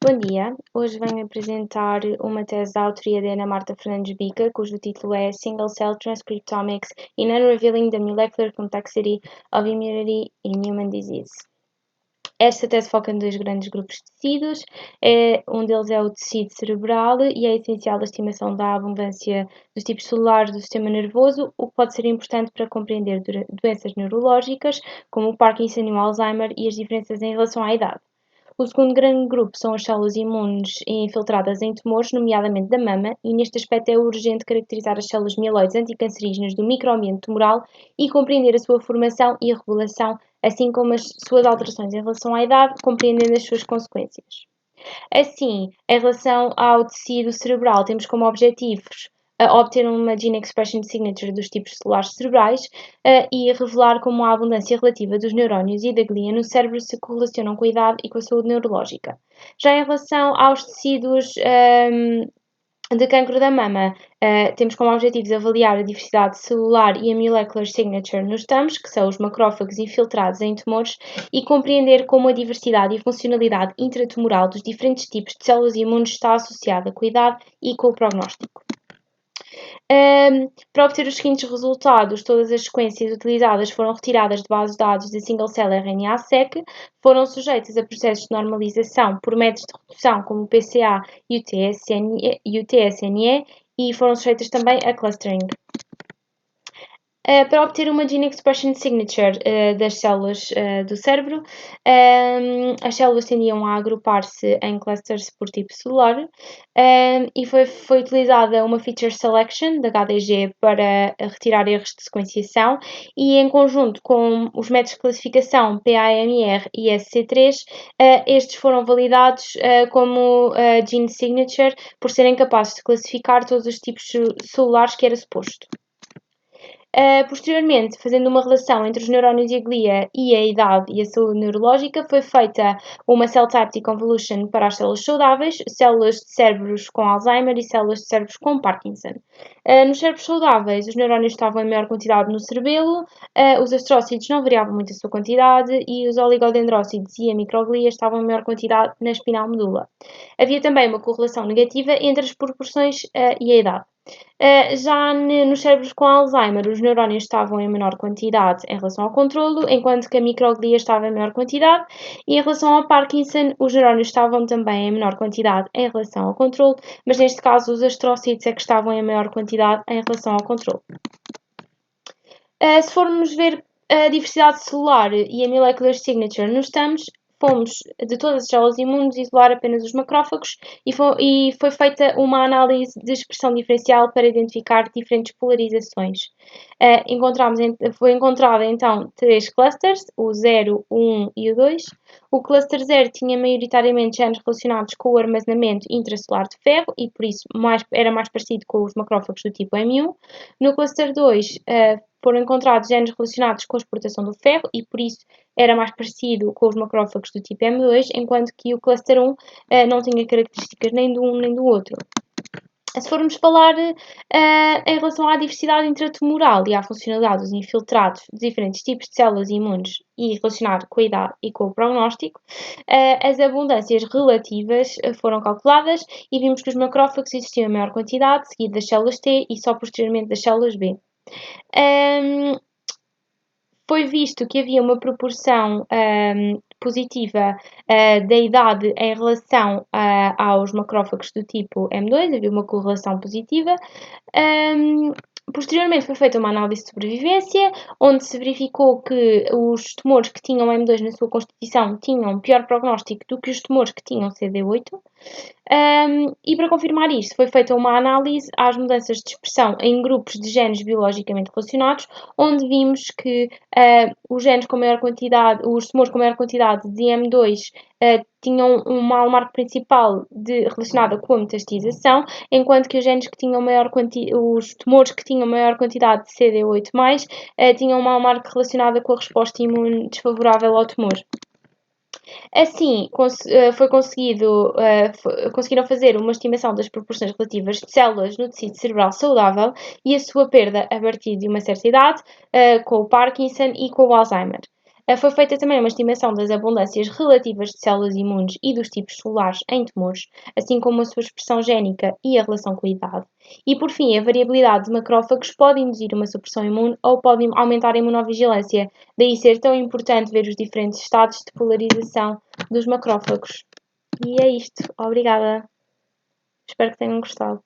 Bom dia, hoje venho apresentar uma tese da autoria de Ana Marta Fernandes Bica, cujo título é Single Cell Transcriptomics in Unrevealing the Molecular Complexity of Immunity in Human Disease. Esta tese foca em dois grandes grupos de tecidos, um deles é o tecido cerebral e é essencial a estimação da abundância dos tipos celulares do sistema nervoso, o que pode ser importante para compreender doenças neurológicas, como o Parkinson e o Alzheimer, e as diferenças em relação à idade. O segundo grande grupo são as células imunes infiltradas em tumores, nomeadamente da mama, e neste aspecto é urgente caracterizar as células mieloides anticancerígenas do microambiente tumoral e compreender a sua formação e a regulação, assim como as suas alterações em relação à idade, compreendendo as suas consequências. Assim, em relação ao tecido cerebral, temos como objetivos obter uma Gene Expression Signature dos tipos celulares cerebrais e revelar como a abundância relativa dos neurónios e da glia no cérebro se correlacionam com a idade e com a saúde neurológica. Já em relação aos tecidos de cancro da mama, temos como objetivos avaliar a diversidade celular e a molecular signature nos TAMs, que são os macrófagos infiltrados em tumores, e compreender como a diversidade e funcionalidade intratumoral dos diferentes tipos de células imunes está associada com a idade e com o prognóstico. Para obter os seguintes resultados, todas as sequências utilizadas foram retiradas de bases de dados de single-cell RNA-seq, foram sujeitas a processos de normalização por métodos de redução como o PCA e o TSNE e foram sujeitas também a clustering. Para obter uma Gene Expression Signature das células do cérebro, as células tendiam a agrupar-se em clusters por tipo celular e foi utilizada uma Feature Selection da HDG para retirar erros de sequenciação e em conjunto com os métodos de classificação PAMR e SC3, estes foram validados como Gene Signature por serem capazes de classificar todos os tipos celulares que era suposto. Posteriormente, fazendo uma relação entre os neurónios e a glia e a idade e a saúde neurológica, foi feita uma Cell Type Deconvolution para as células saudáveis, células de cérebros com Alzheimer e células de cérebros com Parkinson. Nos cérebros saudáveis, os neurónios estavam em maior quantidade no cerebelo, os astrócitos não variavam muito a sua quantidade e os oligodendrócitos e a microglia estavam em maior quantidade na espinal medula. Havia também uma correlação negativa entre as proporções e a idade. Já nos cérebros com Alzheimer, os neurónios estavam em menor quantidade em relação ao controlo, enquanto que a microglia estava em maior quantidade, e em relação ao Parkinson, os neurónios estavam também em menor quantidade em relação ao controlo, mas neste caso os astrócitos é que estavam em maior quantidade em relação ao controlo. Se formos ver a diversidade celular e a molecular signature nos TAMs, fomos, de todas as células imunes, isolar apenas os macrófagos e foi feita uma análise de expressão diferencial para identificar diferentes polarizações. Foi encontrada então 3 clusters, o 0, o 1 e o 2. O cluster 0 tinha maioritariamente genes relacionados com o armazenamento intracelular de ferro e por isso era mais parecido com os macrófagos do tipo M1. No cluster 2 foram encontrados genes relacionados com a exportação do ferro e por isso era mais parecido com os macrófagos do tipo M2, enquanto que o cluster 1 não tinha características nem do um nem do outro. Se formos falar em relação à diversidade intratumoral e à funcionalidade dos infiltrados de diferentes tipos de células imunes e relacionado com a idade e com o prognóstico, as abundâncias relativas foram calculadas e vimos que os macrófagos existiam em maior quantidade, seguido das células T e só posteriormente das células B. Foi visto que havia uma proporção positiva da idade em relação aos macrófagos do tipo M2, havia uma correlação positiva. Posteriormente foi feita uma análise de sobrevivência, onde se verificou que os tumores que tinham M2 na sua constituição tinham pior prognóstico do que os tumores que tinham CD8. E para confirmar isto, foi feita uma análise às mudanças de expressão em grupos de genes biologicamente relacionados, onde vimos que os tumores com maior quantidade de M2 tinham um hallmark principal relacionado com a metastização, enquanto que os tumores que tinham maior quantidade de CD8+, tinham uma hallmark relacionada com a resposta imune desfavorável ao tumor. Assim, conseguiram fazer uma estimação das proporções relativas de células no tecido cerebral saudável e a sua perda a partir de uma certa idade, com o Parkinson e com o Alzheimer. Foi feita também uma estimação das abundâncias relativas de células imunes e dos tipos celulares em tumores, assim como a sua expressão génica e a relação com a idade. E, por fim, a variabilidade de macrófagos pode induzir uma supressão imune ou pode aumentar a imunovigilância, daí ser tão importante ver os diferentes estados de polarização dos macrófagos. E é isto. Obrigada. Espero que tenham gostado.